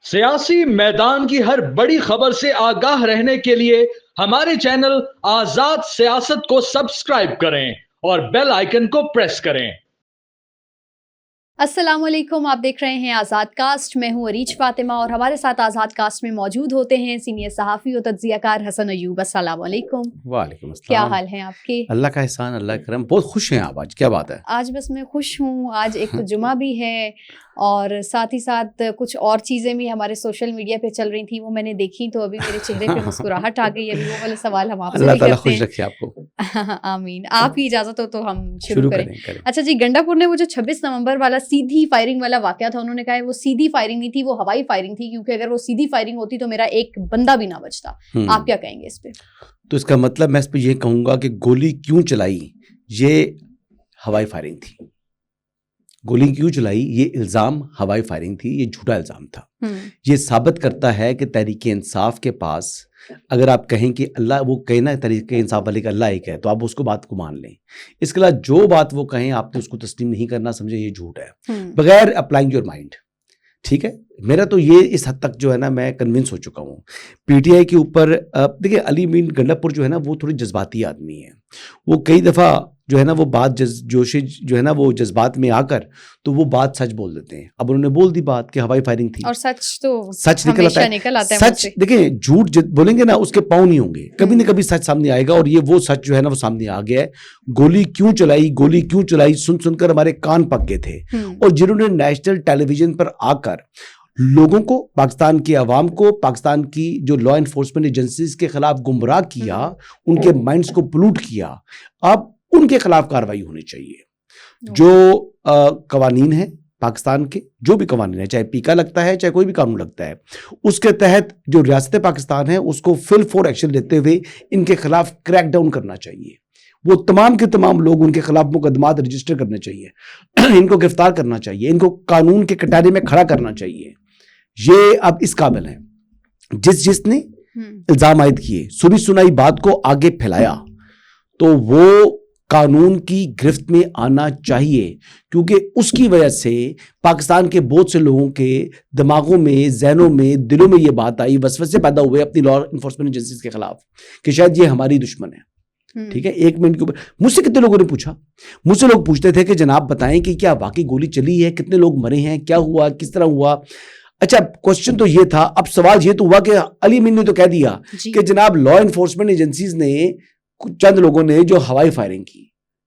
सियासी मैदान की हर बड़ी खबर से आगाह रहने के लिए हमारे चैनल आजाद सियासत को सब्सक्राइब करें और बेल आइकन को प्रेस करें। अस्सलाम वालेकुम, आप देख रहे हैं आज़ाद कास्ट। मैं हूं अरीज फातिमा और हमारे साथ आज़ाद कास्ट में मौजूद होते हैं सीनियर सहाफ़ी और तज्ज़ियाकार हसन अयूब। अस्सलाम वालेकुम। वालेकुम अस्सलाम। क्या हाल है आपके? अल्लाह का एहसान, अल्लाह का करम। बहुत खुश हैं आप आज, क्या बात है? आज बस मैं खुश हूँ। आज एक तो जुमा भी है और साथ ही साथ कुछ और चीज़ें भी हमारे सोशल मीडिया पे चल रही थी, वो मैंने देखी तो अभी मेरे चेहरे पे मुस्कुराहट आ गई। अभी वो वाले सवाल हम आपसे अल्लाह भी ताला करते खुश हैं। रखे आपको। आमीन। आपकी इजाज़त हो तो हम शुरू करें। करें। अच्छा जी, गंडापुर ने वो जो 26 नवंबर वाला सीधी फायरिंग वाला वाकया था, उन्होंने कहा है वो सीधी फायरिंग नहीं थी, वो हवाई फायरिंग थी, क्योंकि अगर वो सीधी फायरिंग होती तो मेरा एक बंदा भी ना बचता। आप क्या कहेंगे इस पे? तो इसका मतलब मैं इस पे ये कहूंगा कि गोली क्यों चलाई, ये हवाई फायरिंग थी। गोली क्यों चलाई, ये इल्जाम हवाई फायरिंग थी, ये झूठा इल्जाम था। ये साबित करता है कि तहरीक इंसाफ के पास, अगर आप कहें कि अल्लाह, वो कहें ना तहरीक इंसाफ वाले का अल्लाह एक है, तो आप उसको बात को मान लें। इसके अलावा जो बात वो कहें आपने उसको तस्लीम नहीं करना, समझे ये झूठ है, बगैर अप्लाइंग योर माइंड। ठीक है, मेरा तो ये इस हद तक जो है ना, मैं कन्विंस हो चुका हूँ पीटीआई के ऊपर। देखिए, अली मीन गंडापुर जो है ना, वो थोड़ी जज्बाती आदमी है। वो कई दफ़ा जो है ना, वो बात जोशी जो है ना, वो जज्बात में आकर तो वो बात सच बोल देते हैं। अब उन्होंने बोल दी बात कि हवाई फायरिंग थी, और सच तो सच निकल आता है। सच मुझसे। देखिए, झूठ बोलेंगे ना, उसके पाँव नहीं होंगे, कभी ना कभी सच सामने आएगा। और ये वो सच जो है ना, वो सामने आ गया है। गोली क्यों चलाई सुन सुनकर हमारे कान पक गए थे। और जिन्होंने नेशनल टेलीविजन पर आकर लोगों को, पाकिस्तान की आवाम को, पाकिस्तान की जो लॉ एनफोर्समेंट एजेंसीज के खिलाफ गुमराह किया, उनके माइंड्स को पोल्यूट किया, अब उनके खिलाफ कार्रवाई होनी चाहिए। जो कवानीन है पाकिस्तान के, जो भी कवानीन है, चाहे पीका लगता है चाहे कोई भी कानून लगता है, उसके तहत जो रियासत पाकिस्तान है उसको फुल फोर एक्शन लेते हुए इनके खिलाफ क्रैकडाउन करना चाहिए। वो तमाम के तमाम लोग, उनके खिलाफ मुकदमात रजिस्टर करने चाहिए, इनको गिरफ्तार करना चाहिए, इनको कानून के कटारे में खड़ा करना चाहिए। ये अब इस काबिल है, जिसने इल्जाम आयद किए, सुनी सुनाई बात को आगे फैलाया, तो वो कानून की गिरफ्त में आना चाहिए। क्योंकि उसकी वजह से पाकिस्तान के बहुत से लोगों के दिमागों में, जहनों में, दिलों में ये बात आई, वसवसे पैदा हुए अपनी लॉ इन्फोर्समेंट एजेंसीज के खिलाफ कि शायद ये हमारी दुश्मन है। ठीक है, एक मिनट के ऊपर मुझसे कितने लोगों ने पूछा, मुझसे लोग पूछते थे कि जनाब बताएं कि क्या वाकई गोली चली है, कितने लोग मरे हैं, क्या हुआ, किस तरह हुआ। अच्छा, क्वेश्चन तो ये था। अब सवाल ये तो हुआ कि अली मीन ने तो कह दिया कि जनाब लॉ एनफोर्समेंट एजेंसीज ने, चंद लोगों ने जो हवाई फायरिंग की।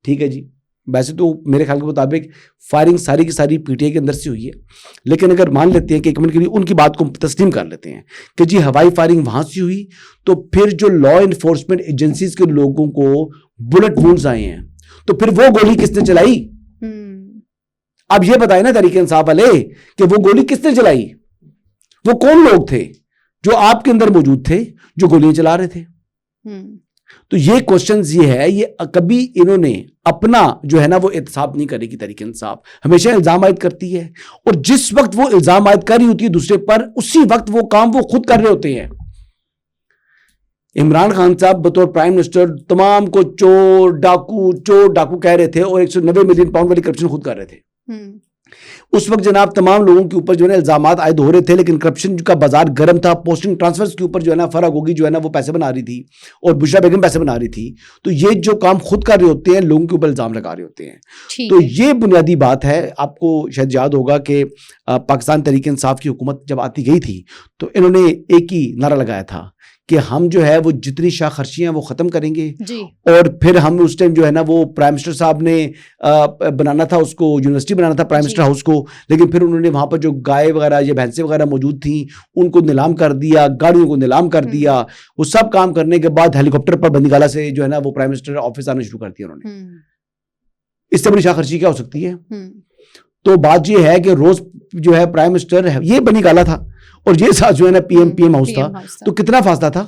ठीक है जी, वैसे तो मेरे ख्याल के मुताबिक फायरिंग सारी की सारी पीटीआई के अंदर से हुई है, लेकिन अगर मान लेते हैं कि एक मिनट के लिए उनकी बात को तस्लीम कर लेते हैं कि जी हवाई फायरिंग वहां से हुई, तो फिर जो लॉ एनफोर्समेंट एजेंसीज के लोगों को बुलेट वुंड्स आए हैं, तो फिर वो गोली किसने चलाई? अब ये बताए ना तहरीक इंसाफ वाले कि वो गोली किसने चलाई, वो कौन लोग थे जो आपके अंदर मौजूद थे जो गोलियां चला रहे थे? तो ये क्वेश्चन ये है, ये कभी इन्होंने अपना जो है ना वो एहतसाब नहीं करेगी। तहरीक इंसाफ हमेशा इल्जाम आयद करती है, और जिस वक्त वो इल्जाम आयद कर रही होती है दूसरे पर, उसी वक्त वो काम वो खुद कर रहे होते हैं। इमरान खान साहब बतौर प्राइम मिनिस्टर तमाम को चोर डाकू कह रहे थे, और 190 मिलियन पाउंड वाली करप्शन खुद कर रहे थे। उस वक्त जनाब तमाम लोगों के ऊपर जो है ना इल्जाम आयद हो रहे थे, लेकिन करप्शन का बाजार गर्म था। पोस्टिंग ट्रांसफर्स के ऊपर जो है ना फराग होगी जो है ना वो पैसे बना रही थी, और बुशरा बेगम पैसे बना रही थी। तो ये जो काम खुद कर रहे होते हैं, लोगों के ऊपर इल्जाम लगा रहे होते हैं। तो ये बुनियादी बात है। आपको शायद याद होगा कि पाकिस्तान तहरीक इंसाफ की हुकूमत जब आती गई थी, तो इन्होंने एक ही नारा लगाया था कि हम जो है वो जितनी शाह खर्चियां वो खत्म करेंगे जी। और फिर हम उस टाइम जो है ना वो प्राइम मिनिस्टर साहब ने बनाना था, उसको यूनिवर्सिटी बनाना था, प्राइम मिनिस्टर हाउस को, लेकिन फिर उन्होंने वहां पर जो गाय वगैरह या भैंसें वगैरह मौजूद थी उनको नीलाम कर दिया, गाड़ियों को नीलाम कर दिया। वो सब काम करने के बाद हेलीकॉप्टर पर बंदीगाला से जो है ना वो प्राइम मिनिस्टर ऑफिस आना शुरू कर दिया उन्होंने। इससे बड़ी शाह खर्ची क्या हो सकती है? तो बात यह है कि रोज जो है प्राइम मिनिस्टर, ये बनी गाला था और ये साथ जो है ना पीएम हाउस था, तो कितना फासला था?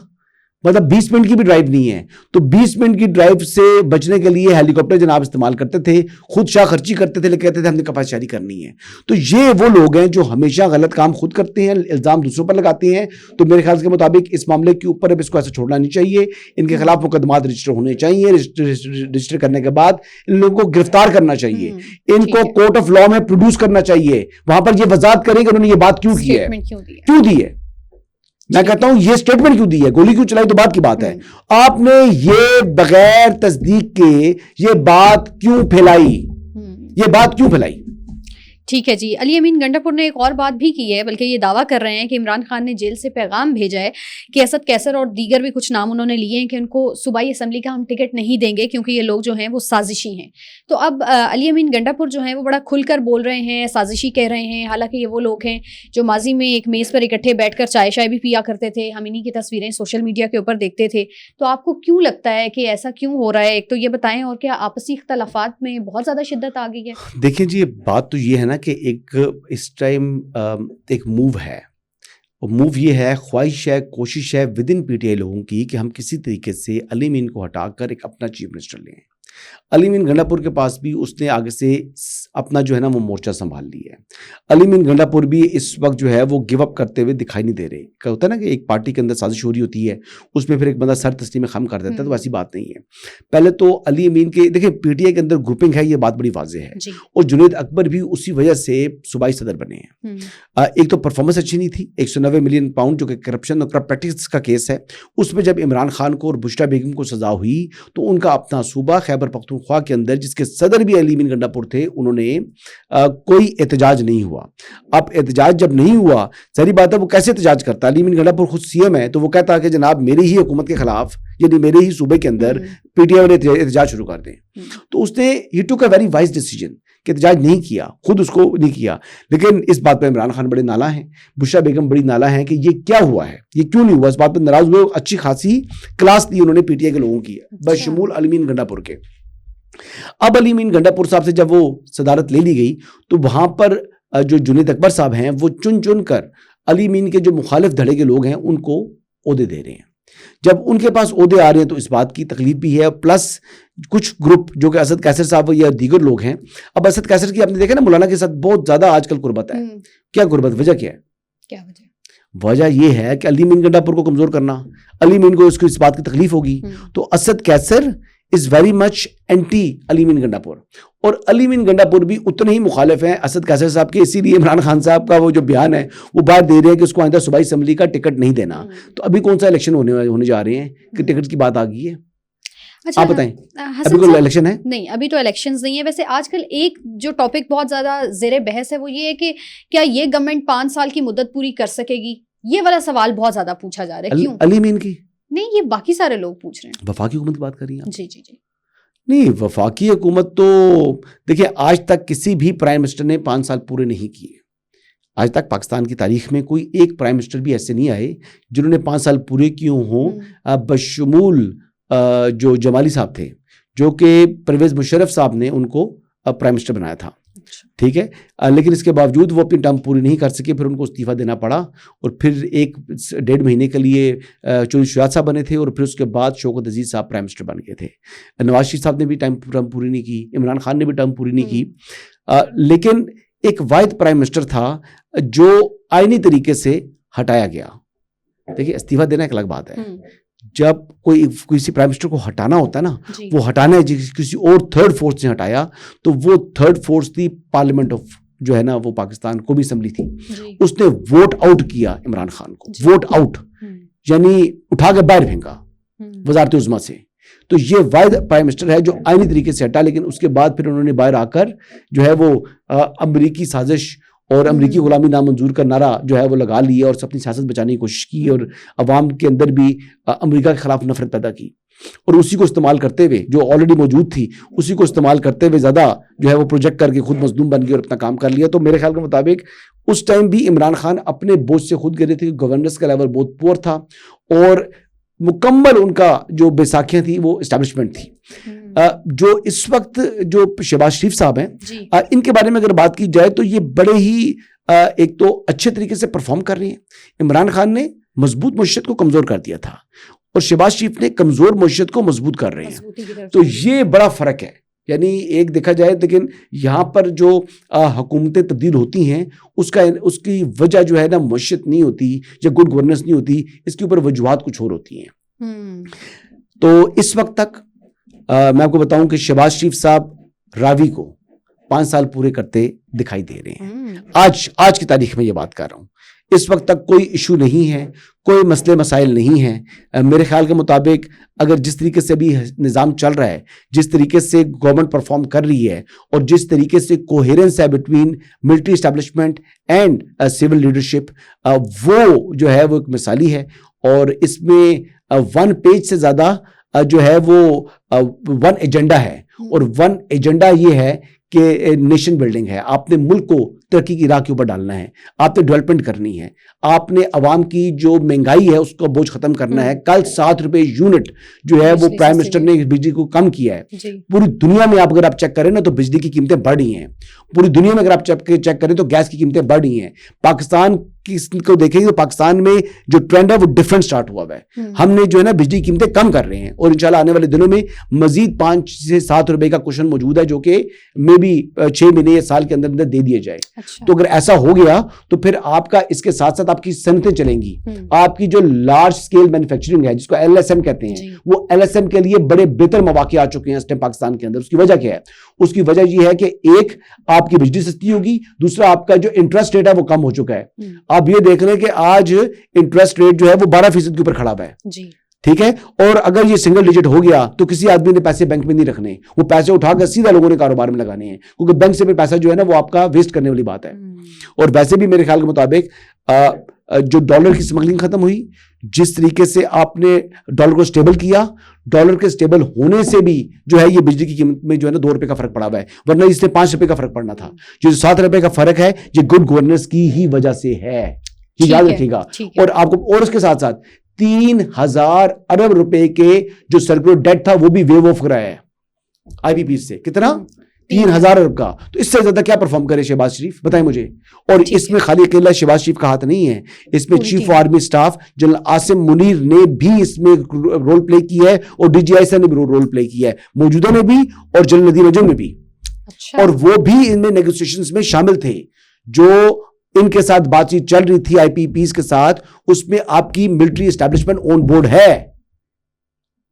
मतलब 20 मिनट की भी ड्राइव नहीं है, तो 20 मिनट की ड्राइव से बचने के लिए हेलीकॉप्टर जनाब इस्तेमाल करते थे, खुद शाह खर्ची करते थे, लेकिन कहते थे हमने कपासशारी करनी है। तो ये वो लोग हैं जो हमेशा गलत काम खुद करते हैं, इल्जाम दूसरों पर लगाते हैं। तो मेरे ख्याल के मुताबिक इस मामले के ऊपर अब इसको ऐसा छोड़ना नहीं चाहिए, इनके खिलाफ मुकदमात रजिस्टर होने चाहिए, रजिस्टर करने के बाद इन लोगों को गिरफ्तार करना चाहिए, इनको कोर्ट ऑफ लॉ में प्रोड्यूस करना चाहिए, वहां पर ये वजाहत करें कि उन्होंने ये बात क्यों की है, क्यों दी है। मैं कहता हूं ये स्टेटमेंट क्यों दी है, गोली क्यों चलाई, तो बात की बात है। आपने ये बगैर तस्दीक के ये बात क्यों फैलाई, ये बात क्यों फैलाई? ठीक है जी। अली अमीन गंडापुर ने एक और बात भी की है, बल्कि ये दावा कर रहे हैं कि इमरान खान ने जेल से पैगाम भेजा है कि असद कैसर और दीगर भी कुछ नाम उन्होंने लिए हैं कि उनको सूबाई असम्बली का हम टिकट नहीं देंगे क्योंकि ये लोग जो हैं वो साजिशी हैं। तो अब अली अमीन गंडापुर जो हैं वो बड़ा खुलकर बोल रहे हैं, साजिशी कह रहे हैं। हालांकि ये वो लोग हैं जो माजी में एक मेज़ पर इकट्ठे बैठकर चाय शाय भी पिया करते थे, हम इन्हीं की तस्वीरें सोशल मीडिया के ऊपर देखते थे। तो आपको क्यों लगता है कि ऐसा क्यों हो रहा है, एक तो ये बताएं, और क्या आपसी इख्तलाफात में बहुत ज़्यादा शिद्दत आ गई है? देखिए जी, बात तो ये है ना कि एक इस टाइम एक मूव है, और मूव ये है, ख्वाहिश है, कोशिश है विद इन पीटीआई लोगों की कि हम किसी तरीके से अली अमीन को हटाकर एक अपना चीफ मिनिस्टर लें। अली अमीन गंडापुर के पास भी उसने आगे से अपना जो है ना वो मोर्चा संभाल लिया है। अली अमीन गंडापुर भी इस वक्त जो है वो गिव अप करते हुए दिखाई नहीं दे रहे। क्या होता है ना कि एक पार्टी के अंदर साजिश हो रही होती है, उसमें फिर एक बंदा सर तस्लीम खम कर देता है, तो ऐसी बात नहीं है। पहले तो अली अमीन के देखिए पीटीआई के अंदर ग्रुपिंग है, ये बात बड़ी वाज़ेह है, और जुनैद अकबर भी उसी वजह से सूबाई सदर बने हैं। एक तो परफॉर्मेंस अच्छी नहीं थी, 190 मिलियन पाउंड जो कि करप्शन और करप्ट प्रैक्टिस का केस है, उसमें जब इमरान खान को और बुशरा बेगम को सजा हुई तो उनका अपना सूबा खैबर पख्तूनख्वा के अंदर जिसके सदर भी अली अमीन गंडापुर थे, उन्होंने कोई एहतजाज नहीं हुआ। अब एहतजाज जब नहीं हुआ, सारी बात है, वो कैसे एहतजाज करता? अली अमीन गंडापुर खुद सीएम है, तो वो कहता है कि जनाब मेरी ही हुकूमत के खिलाफ, यानी मेरे ही सूबे के अंदर पीटीआई वाले एहतजाज शुरू कर दें। तो उसने ही टुक अ वेरी वाइज डिसीजन कि एहतजाज नहीं किया, खुद उसको नहीं किया। लेकिन इस बात पर इमरान खान बड़े नाला हैं, बुशरा बेगम बड़ी नाला हैं कि ये क्या हुआ है, ये क्यों नहीं हुआ, इस बात पर नाराज हुए। अच्छी खासी क्लास दी उन्होंने पीटीआई के लोगों की, बशमूल अली अमीन गंडापुर के। अब अली अमीन गंडापुर साहब से जब वो सदारत ले ली गई, तो वहां पर जो जुनैद अकबर साहब हैं वो चुन चुन कर अली अमीन के जो मुखालिफ धड़े के लोग हैं उनको ओहदे दे रहे हैं। जब उनके पास ओहदे आ रहे हैं तो इस बात की तकलीफ भी है, प्लस कुछ ग्रुप जो कि असद कैसर साहब या दीगर लोग हैं। अब असद कैसर की आपने देखा ना, मौलाना के साथ बहुत ज्यादा आजकल गुर्बत है। क्या गुर्बत, वजह क्या है? क्या वजह यह है कि अली अमीन गंडापुर को कमजोर करना, अली अमीन को इसको इस बात की तकलीफ होगी, तो Asad Qaiser is very much anti Ali Amin Gandapur, और अली अमीन गंडापुर भी उतने ही मुखालिफ हैं असद कैसर साहब के। इसीलिए इमरान खान साहब का वो जो बयान है वो बात दे रहे हैं कि उसको आइंदा सूबाई असेंबली का टिकट नहीं देना। तो अभी कौन सा इलेक्शन होने जा रहे हैं कि टिकट की बात आ गई है? अच्छा, आप बताएं, अभी कोई इलेक्शन है? नहीं, अभी तो इलेक्शंस नहीं है। वैसे आजकल एक जो टॉपिक बहुत ज्यादा ज़ेरे बहस है वो ये है कि क्या ये गवर्नमेंट 5 साल की मुद्दत पूरी कर सकेगी? ये वाला सवाल बहुत ज्यादा पूछा जा रहा है। क्यों? अली अमीन की नहीं, ये बाकी सारे लोग पूछ रहे हैं। वफाकी हुकूमत की बात कर रही हैं? जी जी जी। नहीं, वफाकी हुकूमत तो देखिए आज तक किसी भी प्राइम मिनिस्टर ने 5 साल पूरे नहीं किए। आज तक पाकिस्तान की तारीख में कोई एक प्राइम मिनिस्टर भी ऐसे नहीं आए जिन्होंने 5 साल पूरे किए हों, बशमूल जो जमाली साहब थे, जो कि परवेज मुशर्रफ साहब ने उनको प्राइम मिनिस्टर बनाया था। ठीक है, लेकिन इसके बावजूद वो अपनी टर्म पूरी नहीं कर सके, फिर उनको इस्तीफा देना पड़ा, और फिर 1-1.5 महीने के लिए चौधरी शुजात साहब बने थे, और फिर उसके बाद शौकत अजीज साहब प्राइम मिनिस्टर बन गए थे। नवाज शरीफ साहब ने भी टर्म पूरी नहीं की, इमरान खान ने भी टर्म पूरी नहीं की, लेकिन एक वाहिद प्राइम मिनिस्टर था जो आईनी तरीके से हटाया गया। देखिए, इस्तीफा देना एक अलग बात है, जब कोई किसी प्राइम मिनिस्टर को हटाना होता है ना, वो हटाना है किसी और थर्ड फोर्स ने हटाया, तो वो थर्ड फोर्स थी पार्लियामेंट ऑफ जो है ना वो पाकिस्तान को भी असम्बली थी, उसने वोट आउट किया इमरान खान को, वोट आउट यानी उठा के बाहर फेंका वजारत उज़्मा से। तो ये वाहिद प्राइम मिनिस्टर है जो आईनी तरीके से हटा, लेकिन उसके बाद फिर उन्होंने बाहर आकर जो है वो अमरीकी साजिश और अमरीकी गुलामी नामंजूर का नारा जो है वो लगा लिया और अपनी सियासत बचाने की कोशिश की, और अवाम के अंदर भी अमरीका के खिलाफ नफरत पैदा की, और उसी को इस्तेमाल करते हुए जो ऑलरेडी मौजूद थी उसी को इस्तेमाल करते हुए ज़्यादा जो है वो प्रोजेक्ट करके खुद मजलूम बन गए और अपना काम कर लिया। तो मेरे ख्याल के मुताबिक उस टाइम भी इमरान खान अपने बोझ से खुद गिरे थे, गवर्नेंस का लेवल बहुत पुअर था, और मुकम्मल उनका जो बैसाखियाँ थी वो इस्टेब्लिशमेंट थी। जो इस वक्त जो शहबाज शरीफ साहब हैं, इनके बारे में अगर बात की जाए तो ये बड़े ही एक तो अच्छे तरीके से परफॉर्म कर रहे हैं। इमरान खान ने मजबूत मुशत को कमज़ोर कर दिया था, और शहबाज शरीफ ने कमजोर मईशत को मजबूत कर रहे हैं। मजबूती की तरफ तो जा रही ये बड़ा फर्क है। यानी एक देखा जाए, लेकिन यहाँ पर जो हुकूमतें तब्दील होती हैं उसकी वजह जो है ना मईशत नहीं होती या गुड गवर्नेंस नहीं होती, इसके ऊपर वजूहात कुछ और होती हैं। तो इस वक्त तक मैं आपको बताऊं कि शहबाज शरीफ साहब रावी को 5 साल पूरे करते दिखाई दे रहे हैं। आज की तारीख में ये बात कर रहा हूं। इस वक्त तक कोई इशू नहीं है, कोई मसले मसाइल नहीं है। मेरे ख्याल के मुताबिक अगर जिस तरीके से अभी निज़ाम चल रहा है, जिस तरीके से गवर्नमेंट परफॉर्म कर रही है और जिस तरीके से कोहेरेंस है between military establishment and civil leadership, वो जो है वो एक मिसाली है। और इसमें 1 पेज से ज़्यादा जो है वो 1 एजेंडा है, और 1 एजेंडा ये है कि नेशन बिल्डिंग है। आपने मुल्क को तरक्की की राह के ऊपर डालना है, आपने डेवलपमेंट करनी है, आपने अवाम की जो महंगाई है उसका बोझ खत्म करना है। कल 7 रुपए यूनिट जो है वो प्राइम मिनिस्टर ने बिजली को कम किया है। पूरी दुनिया में अगर आप चेक करें ना तो बिजली की कीमतें बढ़ रही हैं। पूरी दुनिया में अगर आप चेक करें तो गैस की कीमतें बढ़ रही हैं। पाकिस्तान को देखेंगे तो पाकिस्तान में जो ट्रेंड है वो डिफरेंट स्टार्ट हुआ है। हमने जो है ना बिजली कीमतें कम कर रहे हैं, और इंशाल्लाह आने वाले दिनों में मजीद 5 से 7 रुपए का क्वेश्चन मौजूद है, जो कि मे बी 6 महीने या साल के अंदर अंदर दे दिए जाए। अच्छा। तो अगर ऐसा हो गया तो फिर आपका इसके साथ साथ आपकी सनतें चलेंगी। आपकी जो लार्ज स्केल मैन्युफैक्चरिंग है जिसको LSM कहते हैं, वो LSM के लिए बड़े बेहतर मौके आ चुके हैं इस टाइम पाकिस्तान के अंदर। उसकी वजह क्या है? उसकी वजह यह है कि एक आपकी बिजली सस्ती होगी, दूसरा आपका जो इंटरेस्ट रेट है वो कम हो चुका है। आप ये देख रहे हैं कि आज इंटरेस्ट रेट जो है वो 12% के ऊपर खड़ा हुआ है जी। ठीक है, और अगर ये सिंगल डिजिट हो गया तो किसी आदमी ने पैसे बैंक में नहीं रखने, वो पैसे उठाकर सीधा लोगों ने कारोबार में लगाने हैं, क्योंकि बैंक से फिर पैसा जो है ना वो आपका वेस्ट करने वाली बात है। और वैसे भी मेरे ख्याल के मुताबिक जो डॉलर की स्मगलिंग खत्म हुई, जिस तरीके से आपने डॉलर को स्टेबल किया, डॉलर के स्टेबल होने से भी जो है ये बिजली की कीमत में जो है ना 2 रुपए का फर्क पड़ा हुआ है, वरना इससे 5 रुपए का फर्क पड़ना था। जो 7 रुपए का फर्क है ये गुड गवर्नेंस की ही वजह से है, ये याद रखिएगा। और आपको और उसके साथ साथ 3000 अरब रुपए के जो सर्कुलर डेट था वो भी वेव ऑफ कराया है IBP से। कितना? 3000 अरब का। तो इससे ज्यादा क्या परफॉर्म करे शहबाज शरीफ, बताएं मुझे। और इसमें खाली अकेला शहबाज शरीफ का हाथ नहीं है, इसमें chief army staff general Asim Munir ने भी इसमें रोल प्ले किया है, और DGI ने भी रोल प्ले किया है, मौजूदा में भी और जनरल नदीम अंजुम में भी। अच्छा। और वो भी इनमें नेगोशिएशंस में शामिल थे। जो इनके साथ बातचीत चल रही थी IPPs के साथ, उसमें आपकी मिलिट्री एस्टैब्लिशमेंट ऑन बोर्ड है।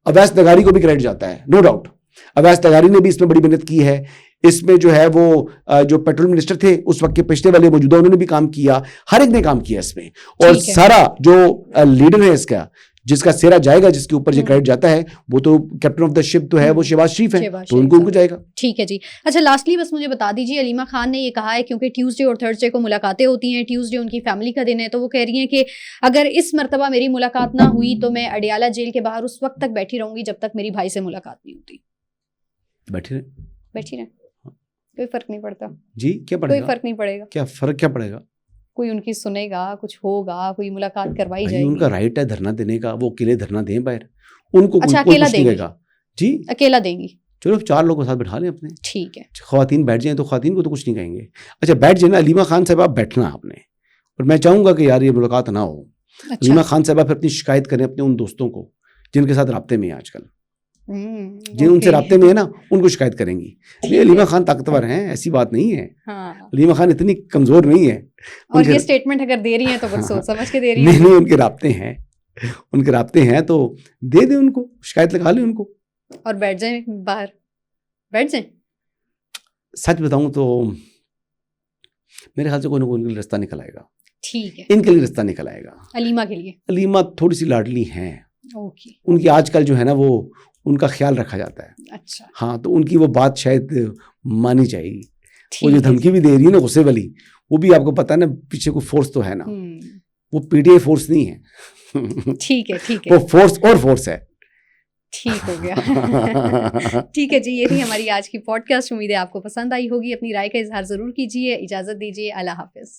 अवैस नगारी को भी क्रेडिट जाता है, नो डाउट। अवैस नगारी ने भी इसमें बड़ी मेहनत की है। इसमें जो है वो जो पेट्रोल मिनिस्टर थे उस वक्त के पिछले वाले मौजूदा, उन्होंने भी काम किया, हर एक ने काम किया इसमें। और सारा जो लीडर है इसका, जिसका सेरा जाएगा, जिसके ऊपर ये क्रेडिट जाता है, वो तो कैप्टन ऑफ द शिप तो है वो शहबाज शरीफ है, तो उनको जाएगा। ठीक है जी। अच्छा, लास्टली बस मुझे बता दीजिए, अलीमा खान ने ये कहा है क्योंकि ट्यूसडे और थर्सडे को मुलाकातें होती हैं, ट्यूसडे उनकी फैमिली का दिन है, तो वो कह रही हैं कि अगर इस मरतबा मेरी मुलाकात ना हुई तो मैं अडियाला जेल के बाहर उस वक्त तक बैठी रहूंगी जब तक मेरी भाई से मुलाकात नहीं होती। बैठी रहे, कोई फर्क नहीं पड़ता जी। क्या पड़ेगा? कोई फर्क नहीं पड़ेगा। क्या फर्क क्या पड़ेगा? कोई उनकी सुनेगा, कुछ होगा, कोई मुलाकात करवाई जाएगी। उनका राइट है धरना देने का, वो अकेले धरना दें बाहर, उनको अच्छा, अकेला देंगे जी, अकेला देंगी। चलो 4 लोगों के साथ बैठा लें अपने, ठीक है। ख्वातीन बैठ जाएं तो ख्वातीन को तो कुछ नहीं कहेंगे। अच्छा, बैठ जाए ना अलीमा खान साहब, आप बैठना आपने, और मैं चाहूंगा कि यार ये मुलाकात ना हो। अच्छा। अलीमा खान साहब फिर अपनी शिकायत करें अपने उन दोस्तों को जिनके साथ राब्ते में आजकल, जिन उनसे राब्ते में है ना, उनको शिकायत करेंगी। नहीं, अलीमा खान ताकतवर हैं, ऐसी बात नहीं है। हाँ। अलीमा खान इतनी कमजोर नहीं है। और ये स्टेटमेंट अगर दे रही हैं तो सोच समझ के दे रही हैं। नहीं, उनके राब्ते हैं, उनके राब्ते हैं तो दे दे उनको, शिकायत लगा ले उनको, और बैठ जाए बाहर, बैठ जाए। सच बताऊं तो मेरे ख्याल से कोई ना कोई रास्ता निकल आएगा। ठीक है, इनके लिए रास्ता निकल आएगा। अलीमा के लिए, अलीमा थोड़ी सी लाडली हैं। ओके। उनकी आजकल जो है ना वो उनका ख्याल रखा जाता है। अच्छा। हाँ, तो उनकी वो बात शायद मानी जाएगी। वो जो धमकी भी दे रही है ना गुस्से वाली, वो भी आपको पता है ना पीछे कोई फोर्स तो है ना, वो PTI फोर्स नहीं है। ठीक है, ठीक है, वो फोर्स और फोर्स है। ठीक हो गया। ठीक है जी, ये थी हमारी आज की पॉडकास्ट। उम्मीद है आपको पसंद आई होगी। अपनी राय का इजहार जरूर कीजिए। इजाजत दीजिए, अल्लाह हाफिज।